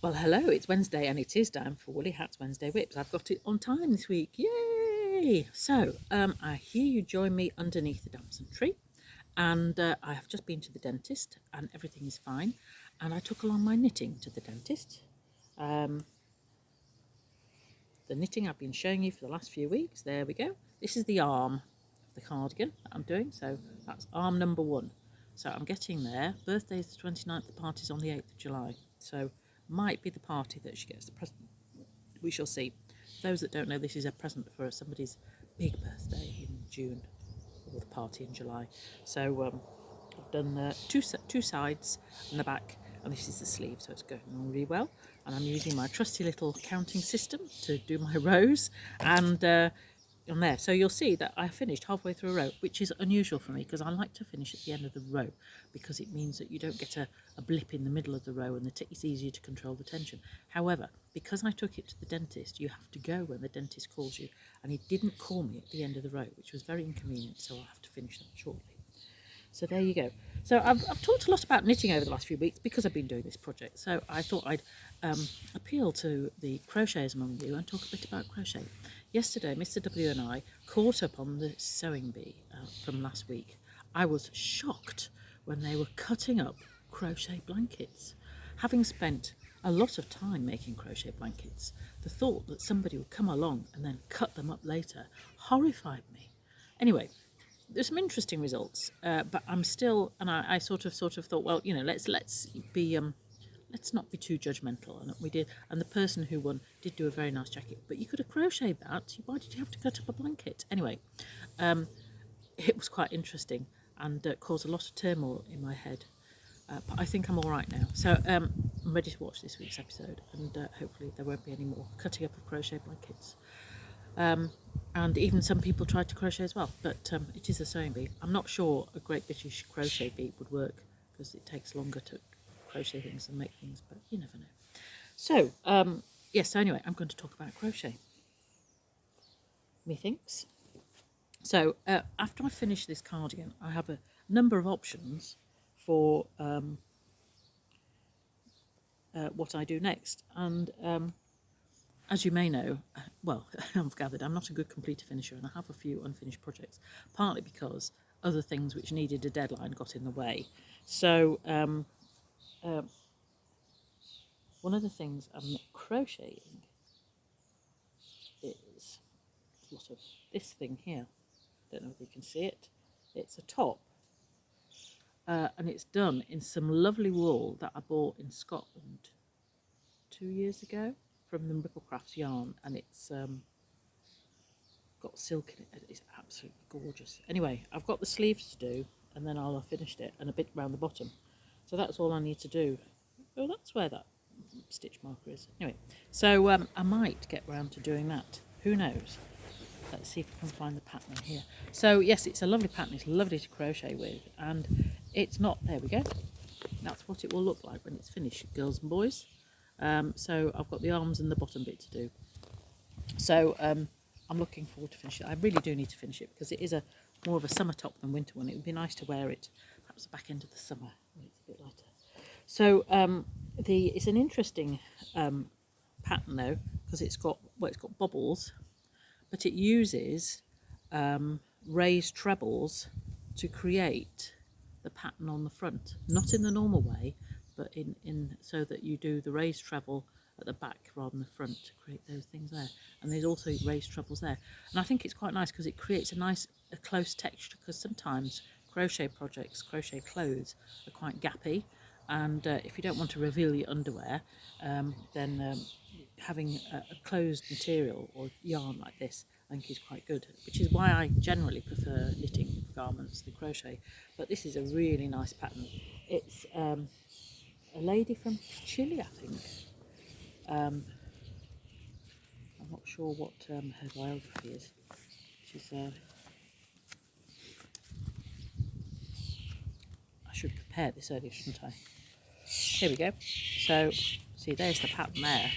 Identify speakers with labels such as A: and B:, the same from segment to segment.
A: Well, hello, it's Wednesday and it is time for Woolly Hats Wednesday Whips. I've got it on time this week. Yay! So, I hear you join me underneath the damson tree, and I have just been to the dentist and everything is fine. And I took along my knitting to the dentist. The knitting I've been showing you for the last few weeks. There we go. This is the arm of the cardigan that I'm doing. So, that's arm number 1. So, I'm getting there. Birthday's the 29th, the party's on the 8th of July. So, might be the party that she gets the present. We shall see. For those that don't know, this is a present for somebody's big birthday in June, or the party in July. So I've done two sides and the back, and this is the sleeve, so it's going on really well. And I'm using my trusty little counting system to do my rows, and on there. So you'll see that I finished halfway through a row, which is unusual for me because I like to finish at the end of the row because it means that you don't get a blip in the middle of the row and it's easier to control the tension. However, because I took it to the dentist, you have to go when the dentist calls you, and he didn't call me at the end of the row, which was very inconvenient, so I'll have to finish that shortly. So there you go. So I've talked a lot about knitting over the last few weeks because I've been doing this project. So I thought I'd appeal to the crocheters among you and talk a bit about crochet. Yesterday, Mr. W and I caught up on the sewing bee from last week. I was shocked when they were cutting up crochet blankets. Having spent a lot of time making crochet blankets, the thought that somebody would come along and then cut them up later horrified me. Anyway, there's some interesting results, but I'm still, and I sort of thought, well, you know, let's be let's not be too judgmental. And we did, and the person who won did do a very nice jacket, but you could have crocheted that. Why did you have to cut up a blanket? Anyway, it was quite interesting and caused a lot of turmoil in my head. But I think I'm all right now. So I'm ready to watch this week's episode, and hopefully there won't be any more cutting up of crochet blankets. And even some people tried to crochet as well, but it is a sewing bee. I'm not sure a Great British crochet bee would work because it takes longer to crochet things and make things, but you never know. So, yes, so anyway, I'm going to talk about crochet, methinks. So, after I finish this cardigan, I have a number of options for what I do next. And as you may know, well, I've gathered I'm not a good completer finisher and I have a few unfinished projects, partly because other things which needed a deadline got in the way. So one of the things I'm crocheting is a lot of this thing here. Don't know if you can see it. It's a top. And it's done in some lovely wool that I bought in Scotland 2 years ago from the Ripplecraft yarn, and it's got silk in it. It's absolutely gorgeous. Anyway, I've got the sleeves to do, and then I'll have finished it, and a bit round the bottom. So that's all I need to do. Oh, that's where that stitch marker is. Anyway, so I might get round to doing that. Who knows? Let's see if I can find the pattern here. So yes, it's a lovely pattern. It's lovely to crochet with, and it's not. There we go. That's what it will look like when it's finished, girls and boys. So I've got the arms and the bottom bit to do. So I'm looking forward to finish it. I really do need to finish it because it is more of a summer top than winter one. It would be nice to wear it perhaps the back end of the summer when it's a bit lighter. So it's an interesting pattern though, because it's got bobbles, but it uses raised trebles to create the pattern on the front, not in the normal way, but in so that you do the raised treble at the back rather than the front to create those things there. And there's also raised trebles there, and I think it's quite nice because it creates a close texture, because sometimes crochet clothes are quite gappy, and if you don't want to reveal your underwear, then having a closed material or yarn like this I think is quite good, which is why I generally prefer knitting garments than crochet. But this is a really nice pattern. It's a lady from Chile, I think. I'm not sure what her biography is. She's I should prepare this earlier, shouldn't I? Here we go. So see, there's the pattern there.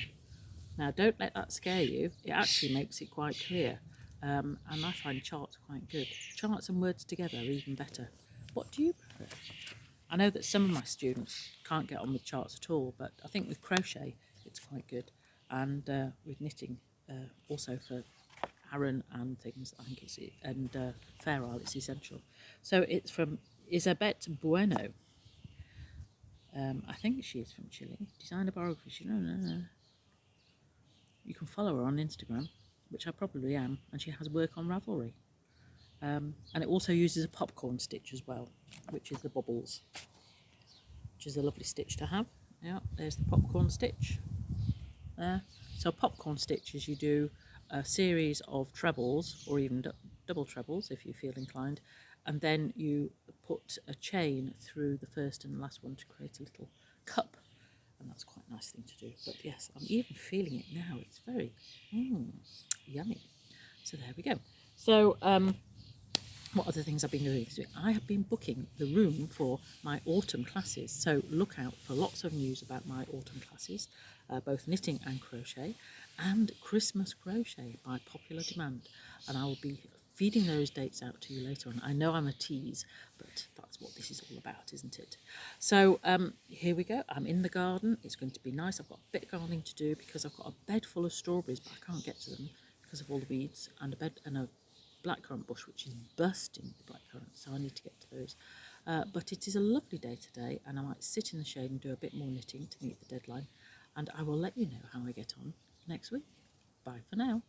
A: Now don't let that scare you. It actually makes it quite clear, and I find charts quite good. Charts and words together are even better. What do you prefer? I know that some of my students can't get on with charts at all, but I think with crochet it's quite good. And with knitting, also for Aaron and things, I think it's, and Fair Isle, it's essential. So it's from Isabet Bueno. I think she is from Chile. Designer biography. You can follow her on Instagram, which I probably am, and she has work on Ravelry. And it also uses a popcorn stitch as well, which is the bubbles, which is a lovely stitch to have. Yeah, there's the popcorn stitch there. So popcorn stitch is you do a series of trebles, or even double trebles if you feel inclined, and then you put a chain through the first and the last one to create a little cup, and that's quite a nice thing to do. But yes, I'm even feeling it now. It's very yummy. So there we go. So what other things I've been doing this week? I have been booking the room for my autumn classes, so look out for lots of news about my autumn classes, both knitting and crochet, and Christmas crochet by popular demand, and I will be feeding those dates out to you later on. I know I'm a tease, but that's what this is all about, isn't it? So here we go. I'm in the garden. It's going to be nice. I've got a bit of gardening to do because I've got a bed full of strawberries, but I can't get to them because of all the weeds, and a blackcurrant bush which is bursting with blackcurrant, so I need to get to those. But it is a lovely day today, and I might sit in the shade and do a bit more knitting to meet the deadline, and I will let you know how I get on next week. Bye for now.